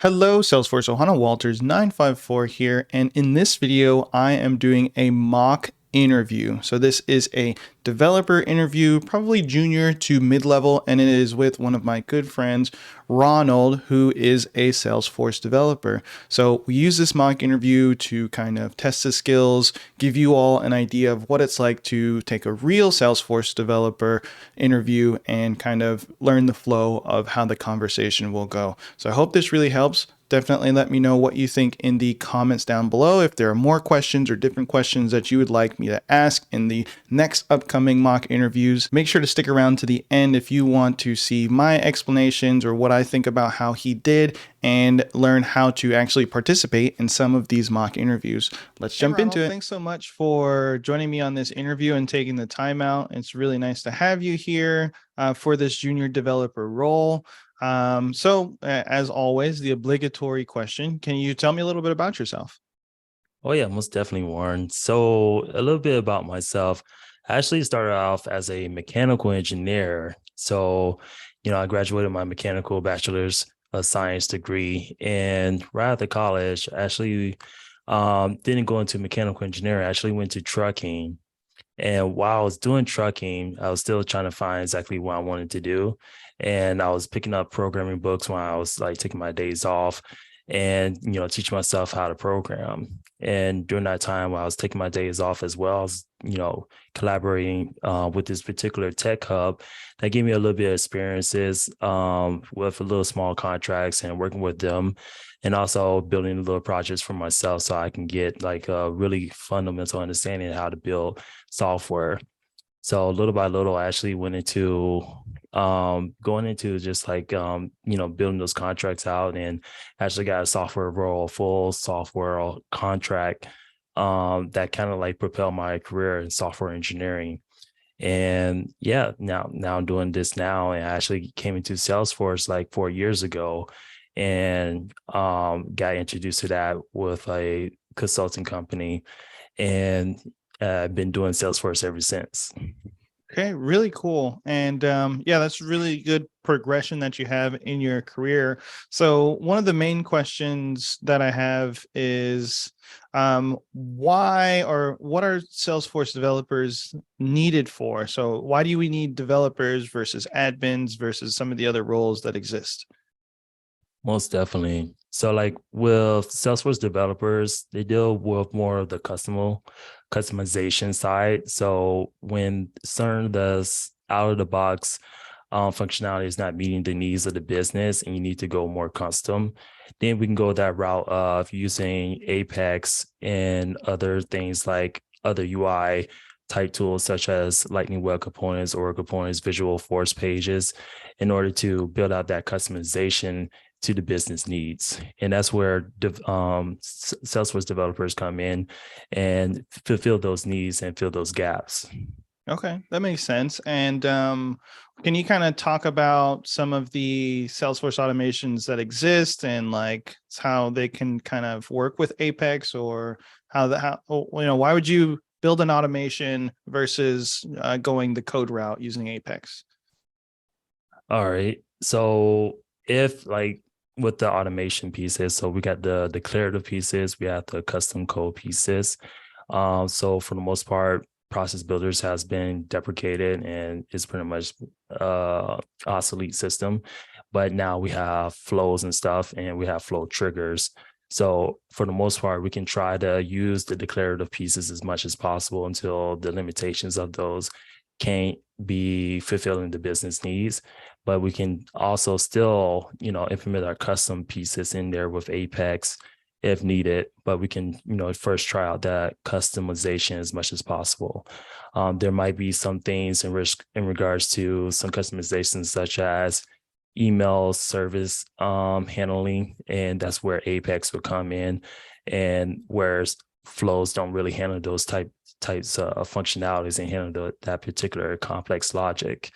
Hello, Salesforce Ohana Walters 954 here, and in this video, I am doing a mock interview. So this is a developer interview, probably junior to mid-level, and it is with one of my good friends, Ronald, who is a Salesforce developer. So we use this mock interview to kind of test the skills, give you all an idea of what it's like to take a real Salesforce developer interview and kind of learn the flow of how the conversation will go. So I hope this really helps. Definitely let me know what you think in the comments down below. If there are more questions or different questions that you would like me to ask in the next upcoming mock interviews, make sure to stick around to the end if you want to see my explanations or what I think about how he did and learn how to actually participate in some of these mock interviews. Let's jump into it. Thanks so much for joining me on this interview and taking the time out. It's really nice to have you here for this junior developer role. As always, the obligatory question, can you tell me a little bit about yourself? Oh yeah, most definitely, Warren. So a little bit about myself. I actually started off as a mechanical engineer. I graduated my mechanical bachelor's of science degree, and right after college, I actually didn't go into mechanical engineering. I actually went to trucking. And while I was doing trucking, I was still trying to find exactly what I wanted to do. And I was picking up programming books when I was like taking my days off and, teaching myself how to program. And during that time, while I was taking my days off as well, I was, collaborating with this particular tech hub that gave me a little bit of experiences with a little small contracts and working with them, and also building little projects for myself so I can get like a really fundamental understanding of how to build software. So little by little, I actually went into going into just like building those contracts out, and actually got a software role, full software contract that kind of like propelled my career in software engineering. And yeah, now I'm doing this now, and I actually came into Salesforce like 4 years ago, and got introduced to that with a consulting company, and I've been doing Salesforce ever since. Okay, really cool. And yeah, that's really good progression that you have in your career. So, one of the main questions that I have is why or what are Salesforce developers needed for? So, why do we need developers versus admins versus some of the other roles that exist? Most definitely. So like with Salesforce developers, they deal with more of the customization side. So when certain of the out of the box functionality is not meeting the needs of the business and you need to go more custom, then we can go that route of using Apex and other things like other UI type tools such as Lightning Web Components or Components Visual Force pages in order to build out that customization to the business needs. And that's where Salesforce developers come in and fulfill those needs and fill those gaps. Okay, that makes sense. And can you kind of talk about some of the Salesforce automations that exist and like how they can kind of work with Apex or why would you build an automation versus going the code route using Apex? All right. So if like with the automation pieces, so we got the declarative pieces, we have the custom code pieces. So for the most part, process builders has been deprecated and it's pretty much obsolete system. But now we have flows and stuff, and we have flow triggers. So for the most part, we can try to use the declarative pieces as much as possible until the limitations of those can't be fulfilling the business needs. But we can also still, implement our custom pieces in there with Apex if needed. But we can, first try out that customization as much as possible. There might be some things in regards to some customizations, such as email service handling, and that's where Apex would come in, and whereas flows don't really handle those types of functionalities and handle that particular complex logic.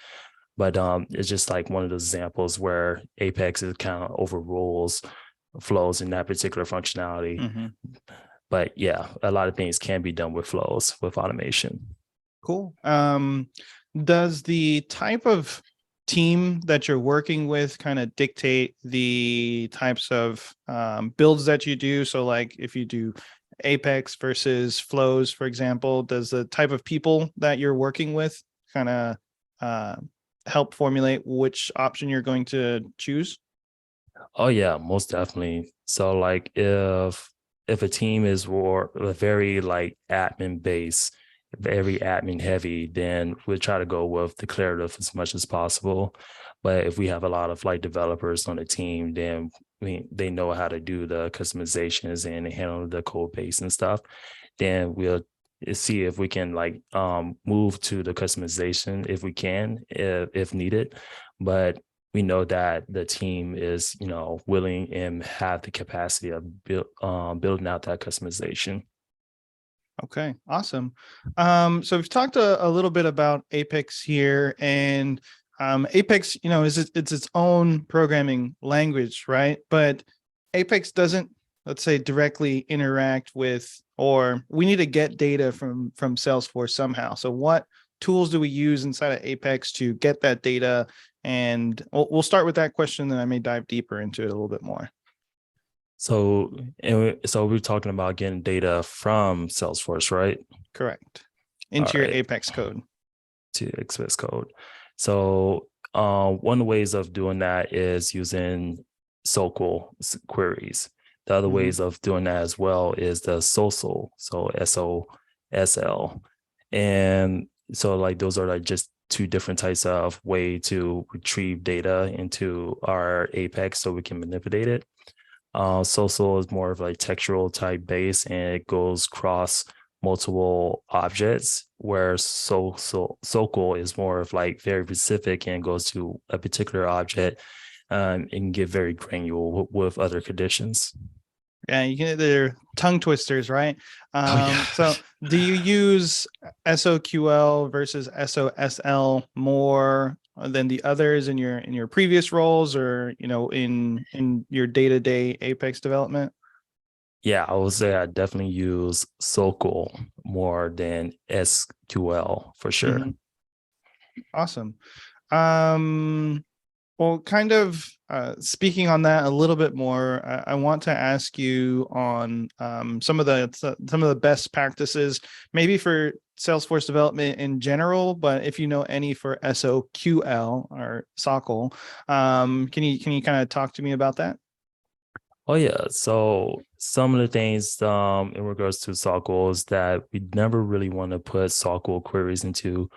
But it's just like one of those examples where Apex is kind of overrules flows in that particular functionality. Mhm. But yeah, a lot of things can be done with flows with automation. Cool. Does the type of team that you're working with kind of dictate the types of builds that you do? So like if you do Apex versus flows, for example, does the type of people that you're working with kind of uh, help formulate which option you're going to choose? Oh yeah, most definitely. So like if a team is more very like admin based, very admin heavy, then we'll try to go with declarative as much as possible. But if we have a lot of like developers on the team, then they know how to do the customizations and handle the code base and stuff. Then we'll see if we can like move to the customization if we can, if needed. But we know that the team is, willing and have the capacity of building out that customization. Okay, awesome. So we've talked a little bit about Apex here, and Apex, it's its own programming language, right? But Apex doesn't, let's say, directly interact with, or we need to get data from Salesforce somehow. So what tools do we use inside of Apex to get that data? And we'll start with that question, then I may dive deeper into it a little bit more. So we're talking about getting data from Salesforce, right? Correct. All Into your right, Apex code. to Express code. So one of the ways of doing that is using SOQL queries. The other Mhm. ways of doing that as well is the SOSL, so SOSL. And so like those are like just two different types of way to retrieve data into our Apex so we can manipulate it. Social is more of like textual type base and it goes across multiple objects, where SOQL is more of like very specific and goes to a particular object and can get very granular with other conditions. Yeah, they're tongue twisters, right? Oh yeah. So do you use SOQL versus SOSL more than the others in your previous roles, or in your day-to-day Apex development? Yeah, I would say I definitely use SOQL more than SQL for sure. Mhm. Awesome. Um, Well, kind of speaking on that a little bit more, I want to ask you on some of the best practices, maybe for Salesforce development in general, but if you know any for SOQL or SOQL, can you kind of talk to me about that? Oh yeah. So some of the things in regards to SOQL is that we never really want to put SOQL queries into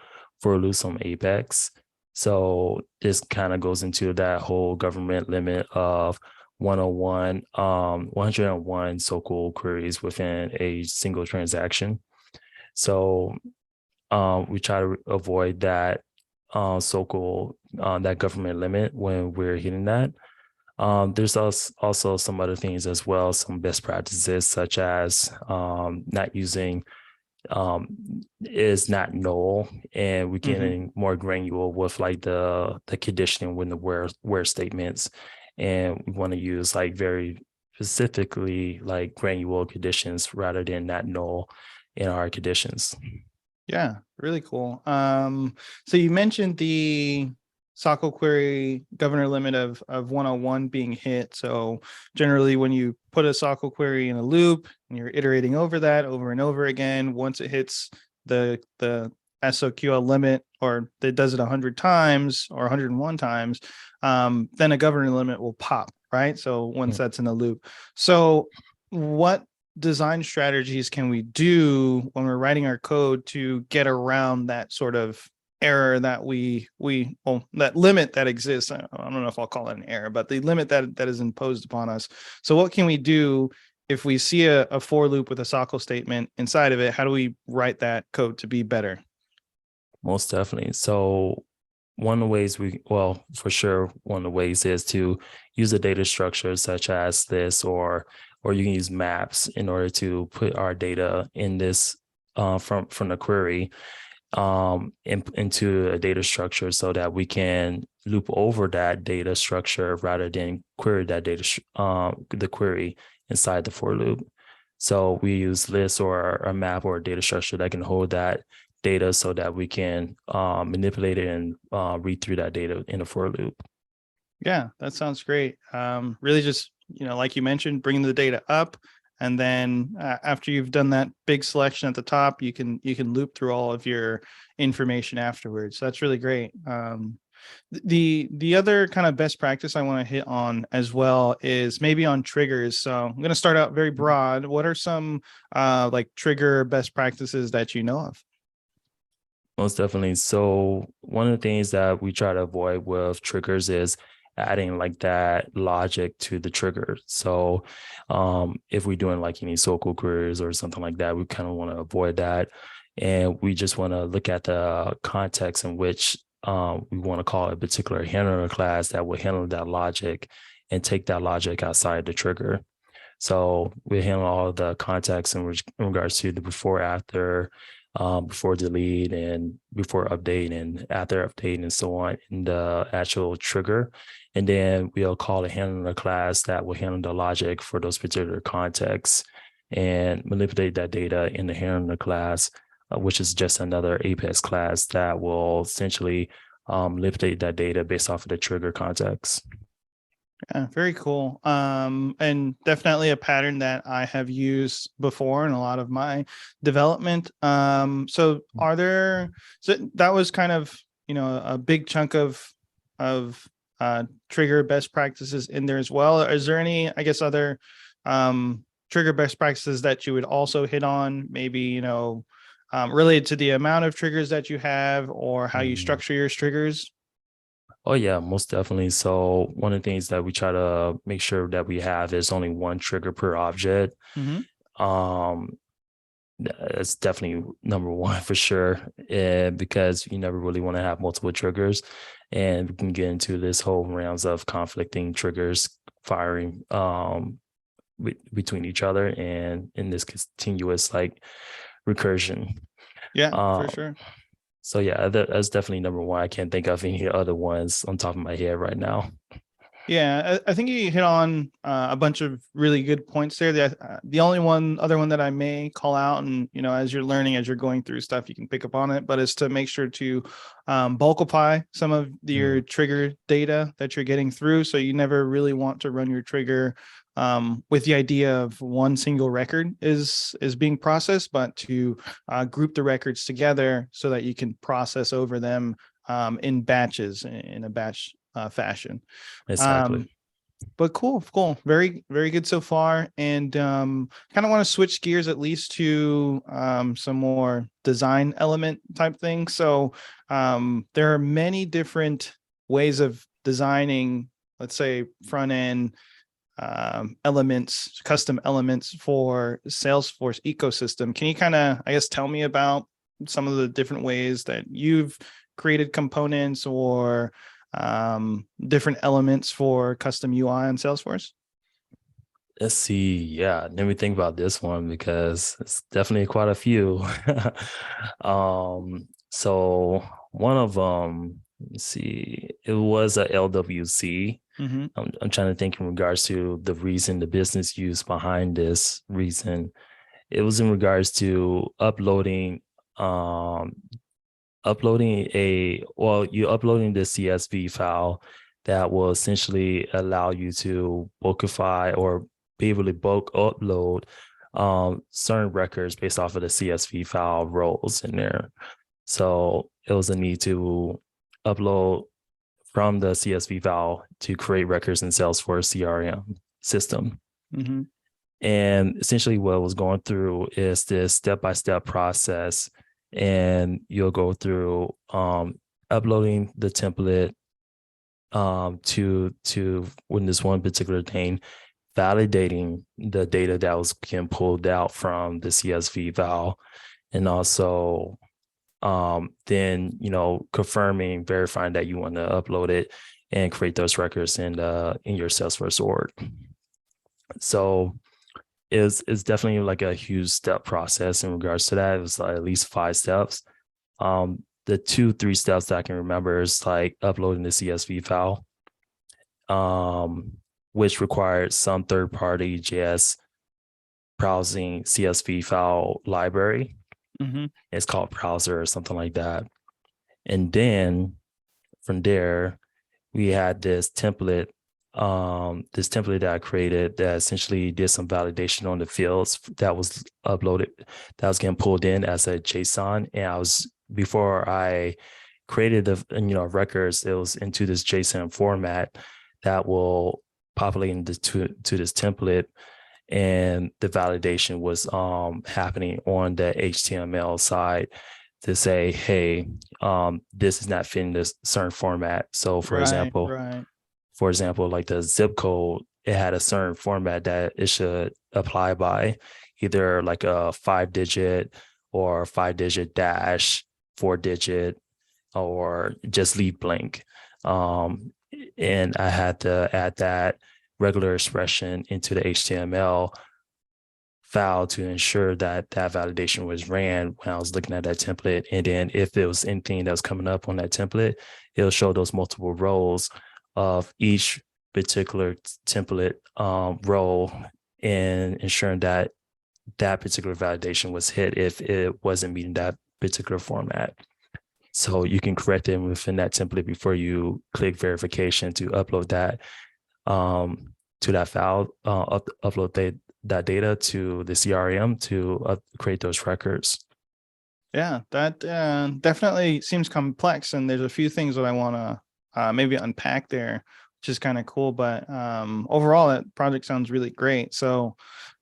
for loops on Apex. So this kind of goes into that whole government limit of 101 SOQL queries within a single transaction. So we try to avoid that SOQL that government limit when we're hitting that. There's also some other things as well, some best practices such as not using is not null, and we're Hmm. getting more granular with like the conditioning with the where statements, and we want to use like very specifically like granular conditions rather than not null in our conditions. Yeah, really cool. So you mentioned the SOQL query governor limit of 101 being hit. So generally, when you put a SOQL query in a loop and you're iterating over that over and over again, once it hits the SOQL limit, or it does it 100 times or 101 times, then a governor limit will pop, right? So once that's in the loop. So what design strategies can we do when we're writing our code to get around that sort of error that that limit that exists? I don't know if I'll call it an error, but the limit that is imposed upon us. So what can we do if we see a for loop with a SOQL statement inside of it? How do we write that code to be better? Most definitely. So one of the ways for sure, one of the ways is to use a data structure such as this, or you can use maps in order to put our data in this from the query into a data structure so that we can loop over that data structure rather than query that the query inside the for loop. So we use lists or a map or a data structure that can hold that data so that we can manipulate it and read through that data in a for loop. Yeah, that sounds great. Really just, like you mentioned, bringing the data up, and then after you've done that big selection at the top, you can loop through all of your information afterwards. So that's really great. The other kind of best practice I want to hit on as well is maybe on triggers. So I'm going to start out very broad. What are some like trigger best practices that you know of? Most definitely. So one of the things that we try to avoid with triggers is adding like that logic to the trigger. So if we're doing like any SQL queries or something like that, we kind of want to avoid that. And we just want to look at the context in which we want to call a particular handler class that will handle that logic and take that logic outside the trigger. So we handle all of the context in regards to the before, after, before delete and before update and after update and so on in the actual trigger. And then we'll call a handler class that will handle the logic for those particular contexts and manipulate that data in the handler class, which is just another Apex class that will essentially manipulate that data based off of the trigger context. Yeah, very cool. And definitely a pattern that I have used before in a lot of my development. So that was kind of, a big chunk of trigger best practices in there as well. Is there any, I guess, other trigger best practices that you would also hit on, maybe, related to the amount of triggers that you have or how you Mm. structure your triggers? Oh yeah, most definitely. So one of the things that we try to make sure that we have is only one trigger per object. Mm-hmm. Um, that's definitely number one for sure. Because you never really want to have multiple triggers, and we can get into this whole realms of conflicting triggers firing between each other, and in this continuous like recursion. Yeah, for Um, sure. so yeah, that's definitely number one. I can't think of any other ones on top of my head right now. Yeah, I think you hit on a bunch of really good points there. The only other one that I may call out, and as you're learning, as you're going through stuff, you can pick up on it, but is to make sure to bulkify some of your Mm, trigger data that you're getting through. So you never really want to run your trigger with the idea of one single record is being processed, but to group the records together so that you can process over them in batches in a batch fashion. exactly. Um, but cool. Very, very good so far. And kind of want to switch gears at least to some more design element type things. So there are many different ways of designing, let's say, front end elements, custom elements for Salesforce ecosystem. Can you kind of, I guess, tell me about some of the different ways that you've created components or different elements for custom UI on Salesforce? Let's see. Yeah, let me think about this one because it's definitely quite a few. So one of them, let's see, it was a LWC. Mm-hmm. I'm trying to think in regards to the reason, the business use behind this reason. It was in regards to um you're uploading the CSV file that will essentially allow you to bulkify or be able to bulk upload certain records based off of the CSV file roles in there. So it was a need to upload from the CSV file to create records in Salesforce CRM system. Mm-hmm. And essentially, what I was going through is this step-by-step process, and you'll go through uploading the template to when this one particular thing, validating the data that was being pulled out from the CSV file, and also then confirming, verifying that you want to upload it and create those records in your Salesforce org. So is definitely like a huge step process in regards to that. It was like at least 5 steps. The 2-3 steps that I can remember is like uploading the CSV file, which required some third-party JS browsing CSV file library. Mm-hmm. It's called browser or something like that. And then from there, we had this template that I created that essentially did some validation on the fields that was uploaded, that was getting pulled in as a JSON. And before I created the, records, it was into this JSON format that will populate to this template. And the validation was happening on the HTML side to say, hey, this is not fitting this certain format. So Right, right. for example, like the zip code, it had a certain format that it should apply by, either like a 5-digit or 5-digit dash, 4-digit, or just leave blank. And I had to add that regular expression into the HTML file to ensure that that validation was ran when I was looking at that template. And then if there was anything that was coming up on that template, it'll show those multiple rows of each particular template row, and ensuring that that particular validation was hit if it wasn't meeting that particular format. So you can correct it within that template before you click verification to upload that to that file, upload that data to the CRM to create those records. Yeah, that definitely seems complex, and there's a few things that I want to maybe unpack there, which is kind of cool. But overall, that project sounds really great. So,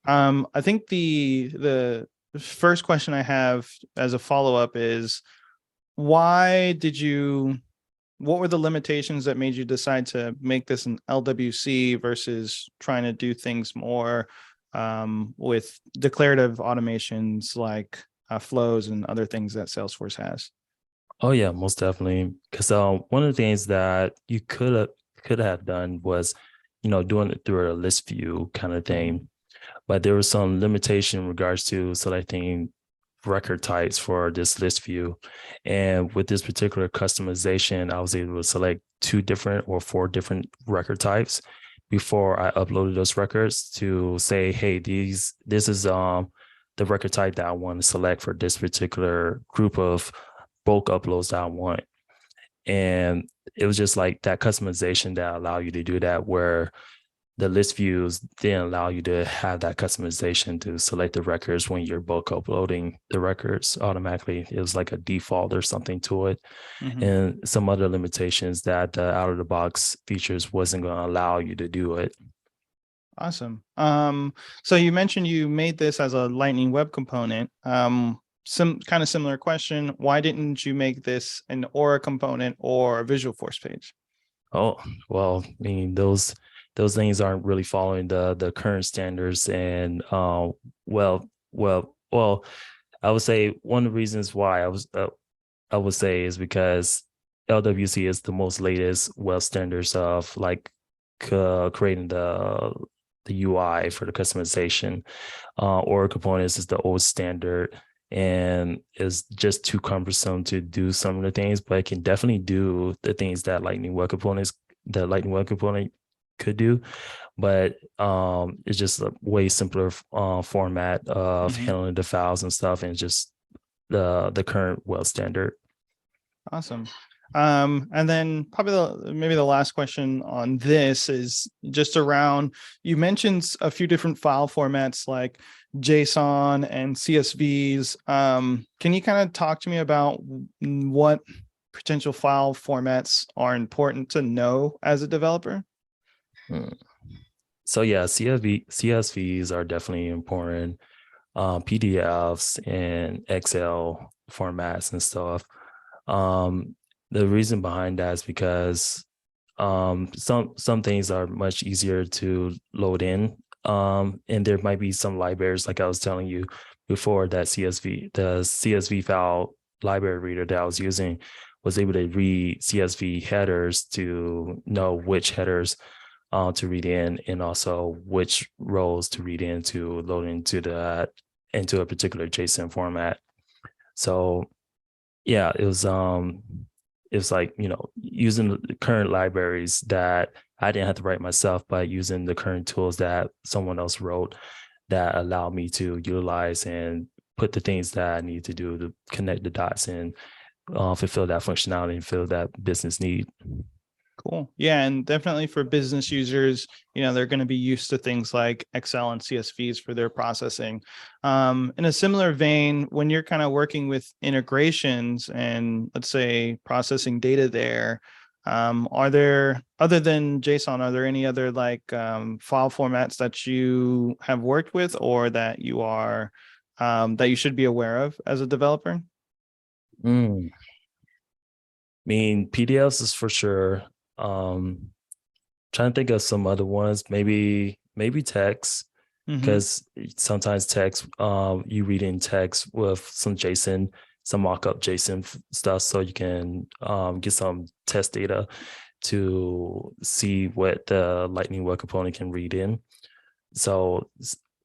I think the first question I have as a follow up is, why did you? What were the limitations that made you decide to make this an LWC versus trying to do things more with declarative automations like flows and other things that Salesforce has? Oh yeah, most definitely. Because one of the things that you could have done was, doing it through a list view kind of Mhm. thing. But there was some limitation in regards to selecting record types for this list view. And with this particular customization, I was able to select 2 different or 4 different record types before I uploaded those records to say, hey, this is the record type that I want to select for this particular group of bulk uploads that I want. And it was just like that customization that allow you to do that, where the list views then allow you to have that customization to select the records when you're bulk uploading the records automatically. It was like a default or something to it. Mhm. And some other limitations that the out of the box features wasn't going to allow you to do it. Awesome. So you mentioned you made this as a Lightning Web component. Some kind of similar question. Why didn't you make this an Aura component or a Visual Force page? Oh, well, I mean, those things aren't really following the current standards. And well, I would say one of the reasons why I would say is because LWC is the most latest web standards of like creating the UI for the customization. Or components is the old standard, and is just too cumbersome to do some of the things, but it can definitely do the things that the Lightning Web Component could do. But it's just a way simpler format of Mhm. handling the files and stuff, and just the current web standard. Awesome. And then probably maybe the last question on this is just around, you mentioned a few different file formats like JSON and CSVs. Can you kind of talk to me about what potential file formats are important to know as a developer? Hmm. So yeah, CSVs are definitely important. PDFs and Excel formats and stuff. Um, the reason behind that is because some things are much easier to load in. And there might be some libraries, like I was telling you before, that the CSV file library reader that I was using was able to read CSV headers to know which headers to read in, and also which rows to read in to load into a particular JSON format. So yeah, it was like, using the current libraries that I didn't have to write myself, but using the current tools that someone else wrote that allowed me to utilize and put the things that I need to do to connect the dots and fulfill that functionality and fill that business need. Cool. Yeah, and definitely for business users, they're going to be used to things like Excel and CSVs for their processing. In a similar vein, when you're kind of working with integrations and let's say processing data there, are there, other than JSON, are there any other like file formats that you have worked with or that you are that you should be aware of as a developer? Mm. I mean, PDFs is for sure. Trying to think of some other ones, maybe text, Mm-hmm. because sometimes text, you read in text with some JSON, some mock-up JSON stuff, so you can get some test data to see what the Lightning Web Component can read in. So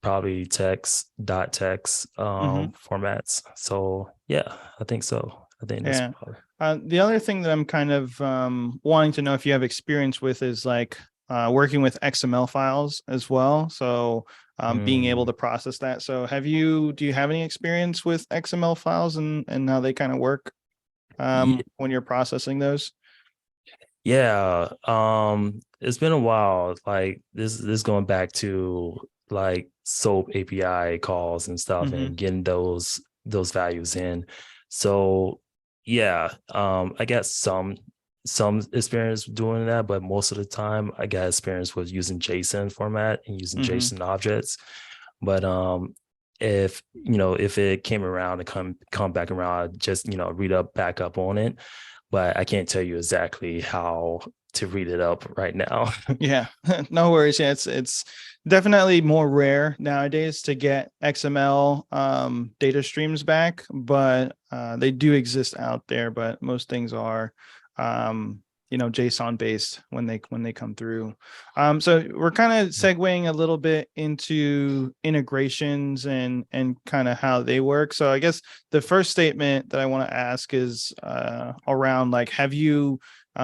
probably text, dot text Mm-hmm. formats. So yeah, I think so. I think that's Yeah. probably. The other thing that I'm kind of wanting to know if you have experience with is like working with XML files as well. So being able Mm. to process that. So do you have any experience with XML files and how they kind of work when you're processing those? Yeah, it's been a while. Like this going back to like SOAP API calls and stuff Mm-hmm. and getting those values in. So yeah, I got some experience doing that, but most of the time I got experience with using JSON format and using Mm-hmm. JSON objects. But if it came around and come back around, I'd just read up back up on it, but I can't tell you exactly how to read it up right now. Yeah, no worries. Yeah, it's definitely more rare nowadays to get XML data streams back, but they do exist out there. But most things are, JSON based when they come through. So we're kind of segueing a little bit into integrations and kind of how they work. So I guess the first statement that I want to ask is around like, have you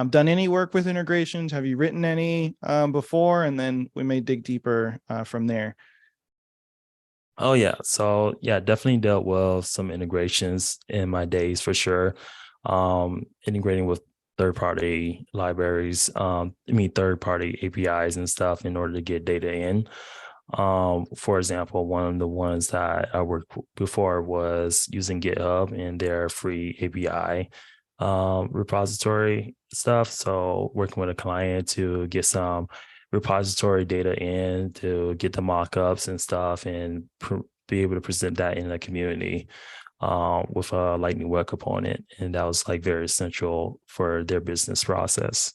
done any work with integrations? Have you written any before? And then we may dig deeper from there. Oh yeah. So yeah, definitely dealt with some integrations in my days for sure. Integrating with third-party libraries, third-party APIs and stuff in order to get data in. For example, one of the ones that I worked before was using GitHub and their free API repository stuff. So working with a client to get some repository data in to get the mockups and stuff and be able to present that in the community with a Lightning Web Component. And that was like very essential for their business process.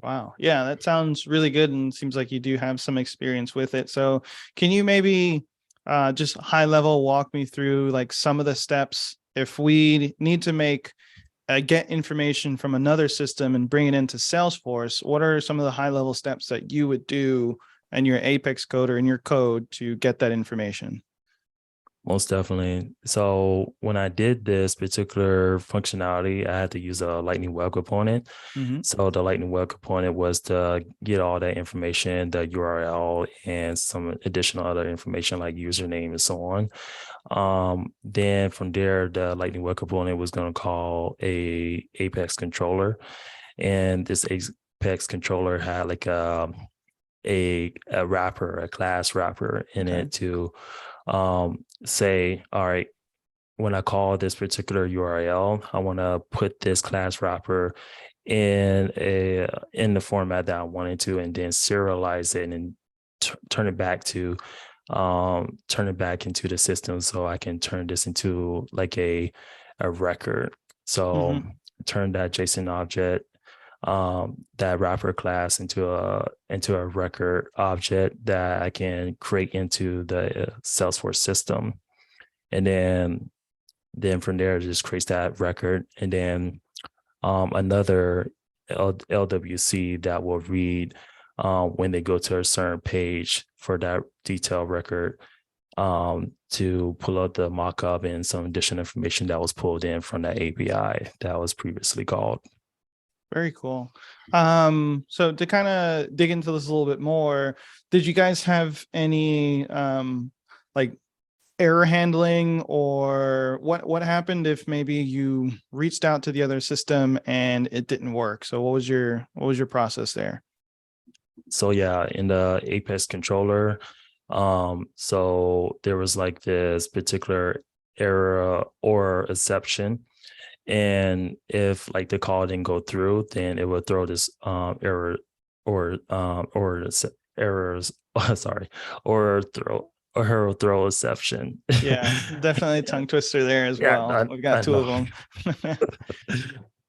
Wow. Yeah, that sounds really good and seems like you do have some experience with it. So can you maybe just high level walk me through like some of the steps if we need to get information from another system and bring it into Salesforce? What are some of the high level steps that you would do and your Apex code or in your code to get that information? Most definitely. So when I did this particular functionality, I had to use a Lightning Web Component. Mm-hmm. So the Lightning Web Component was to get all that information, the URL, and some additional other information like username and so on. Then from there, the Lightning Web Component was going to call a Apex controller, and this Apex controller had like a wrapper, a class wrapper in Okay. it to say, all right, when I call this particular URL, I want to put this class wrapper in the format that I wanted to, and then serialize it and turn it back into the system so I can turn this into like a record. So Mm-hmm. turn that JSON object, that wrapper class into a record object that I can create into the Salesforce system. And then from there, it just creates that record. And then another LWC that will read when they go to a certain page for that detailed record, to pull out the mockup and some additional information that was pulled in from that API that was previously called. Very cool. So to kind of dig into this a little bit more, did you guys have any like error handling, or what happened if maybe you reached out to the other system and it didn't work? So what was your process there? So yeah, in the Apex controller, so there was like this particular error or exception, and if like the call didn't go through, then it would throw this error or errors. Sorry, or throw exception. Yeah, definitely a Yeah, tongue twister there as yeah, well. We've got I two know. of them.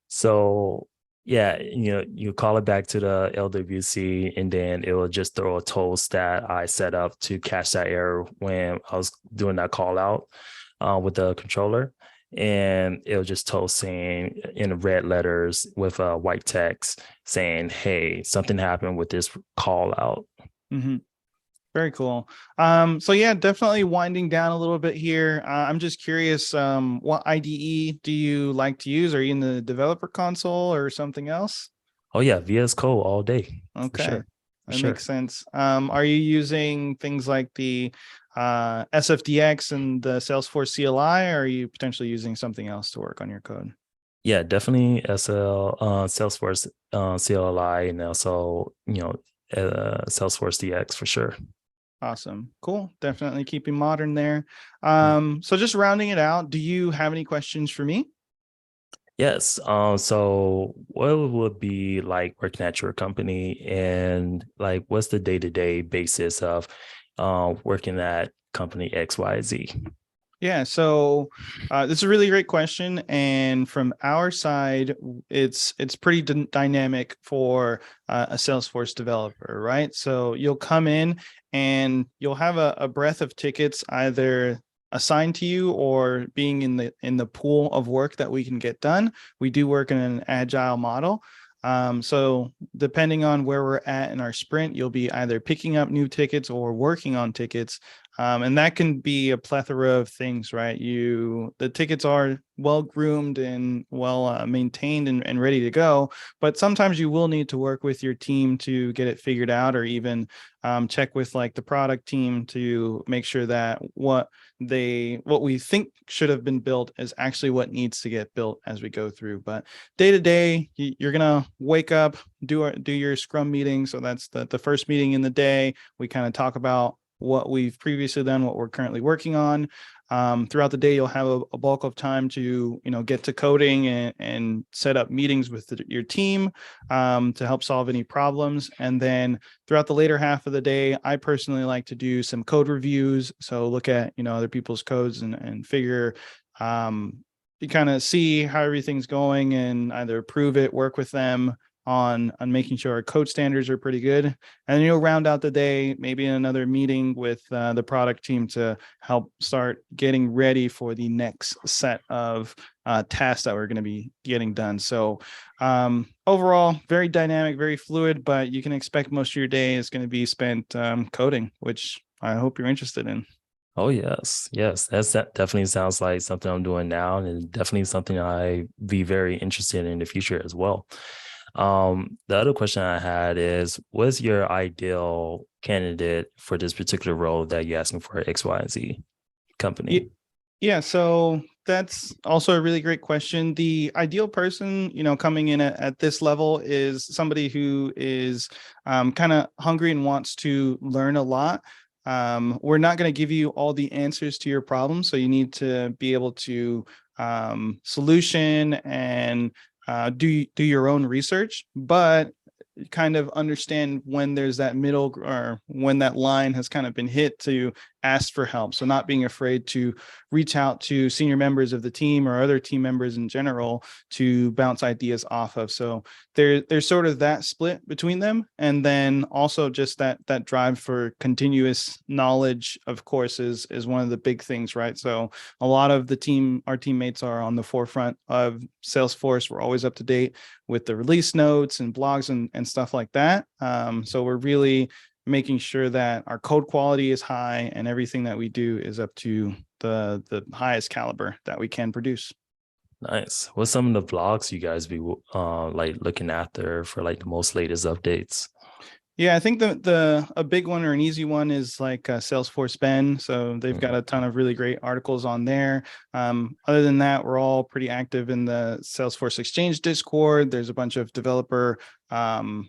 So yeah, you call it back to the LWC, and then it will just throw a toast that I set up to catch that error when I was doing that call out with the controller. And it'll just toast saying in red letters with white text saying, "Hey, something happened with this call out." Mhm. Very cool. So yeah, definitely winding down a little bit here. I'm just curious, what IDE do you like to use? Are you in the developer console or something else? Oh yeah, VS Code all day for Okay, sure, for that makes sure. sense. Are you using things like the SFDX and the Salesforce CLI, or are you potentially using something else to work on your code? Yeah, definitely Salesforce CLI, and also Salesforce DX for sure. Awesome. Cool. Definitely keeping modern there. Mm. So just rounding it out, do you have any questions for me? Yes. So what would be like working at your company, and like what's the day-to-day basis of working at company XYZ? Yeah, so this is a really great question, and from our side, it's pretty dynamic for a Salesforce developer, right? So you'll come in and you'll have a breadth of tickets either assigned to you or being in the pool of work that we can get done. We do work in an agile model. So depending on where we're at in our sprint, you'll be either picking up new tickets or working on tickets, and that can be a plethora of things, right? The tickets are well groomed and well maintained and ready to go, but sometimes you will need to work with your team to get it figured out, or even check with like the product team to make sure that what we think should have been built is actually what needs to get built as we go through. But day to day, you're gonna wake up, do your Scrum meeting. So that's the first meeting in the day. We kind of talk about what we've previously done, what we're currently working on. Throughout the day, you'll have a bulk of time to get to coding and set up meetings with your team to help solve any problems. And then throughout the later half of the day, I personally like to do some code reviews. So look at other people's codes and figure you kind of see how everything's going and either approve it, work with them on making sure our code standards are pretty good. And then you'll round out the day, maybe in another meeting with the product team to help start getting ready for the next set of tasks that we're going to be getting done. So overall, very dynamic, very fluid, but you can expect most of your day is going to be spent coding, which I hope you're interested in. Oh yes, yes. That definitely sounds like something I'm doing now, and definitely something I be very interested in the future as well. The other question I had is, what's your ideal candidate for this particular role that you're asking for at XYZ company? Yeah, so that's also a really great question. The ideal person, coming in at this level is somebody who is kind of hungry and wants to learn a lot. We're not going to give you all the answers to your problems, so you need to be able to solution and do your own research, but kind of understand when there's that middle, or when that line has kind of been hit, to ask for help. So not being afraid to reach out to senior members of the team or other team members in general to bounce ideas off of. So there's sort of that split between them, and then also just that drive for continuous knowledge, of course, is one of the big things, right? So a lot of our teammates are on the forefront of Salesforce. We're always up to date with the release notes and blogs and stuff like that. So we're really making sure that our code quality is high and everything that we do is up to the highest caliber that we can produce. Nice. What's some of the vlogs you guys be like looking after for like the most latest updates? Yeah, I think the a big one or an easy one is like Salesforce Ben. So they've got Mhm. a ton of really great articles on there. Other than that, we're all pretty active in the Salesforce Exchange Discord. There's a bunch of developer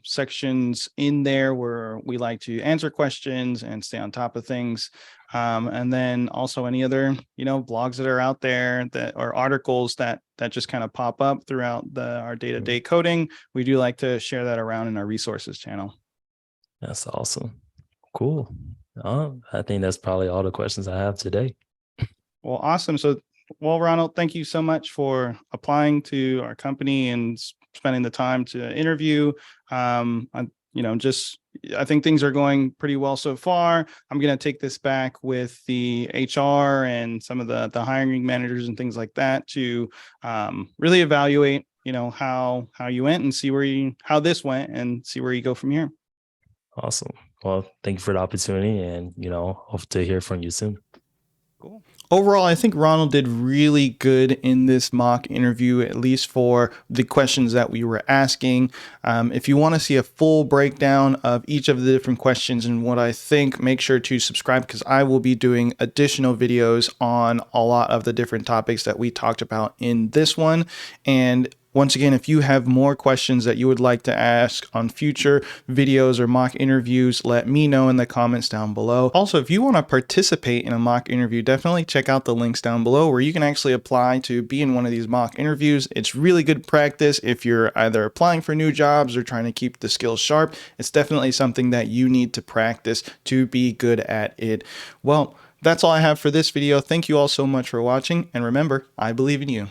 sections in there where we like to answer questions and stay on top of things. And then also any other, blogs that are out there that or articles that just kind of pop up throughout our day-to-day coding. We do like to share that around in our resources channel. That's awesome. Cool. I think that's probably all the questions I have today. Well, awesome. So, well, Ronald, thank you so much for applying to our company and spending the time to interview. Just I think things are going pretty well so far. I'm going to take this back with the HR and some of the hiring managers and things like that to really evaluate, how you went and see how this went and see where you go from here. Awesome. Well, thank you for the opportunity and, hope to hear from you soon. Cool. Overall, I think Ronald did really good in this mock interview, at least for the questions that we were asking. If you want to see a full breakdown of each of the different questions and what I think, make sure to subscribe because I will be doing additional videos on a lot of the different topics that we talked about in this one. And once again, if you have more questions that you would like to ask on future videos or mock interviews, let me know in the comments down below. Also, if you want to participate in a mock interview, definitely check out the links down below where you can actually apply to be in one of these mock interviews. It's really good practice if you're either applying for new jobs or trying to keep the skills sharp. It's definitely something that you need to practice to be good at it. Well, that's all I have for this video. Thank you all so much for watching, and remember, I believe in you.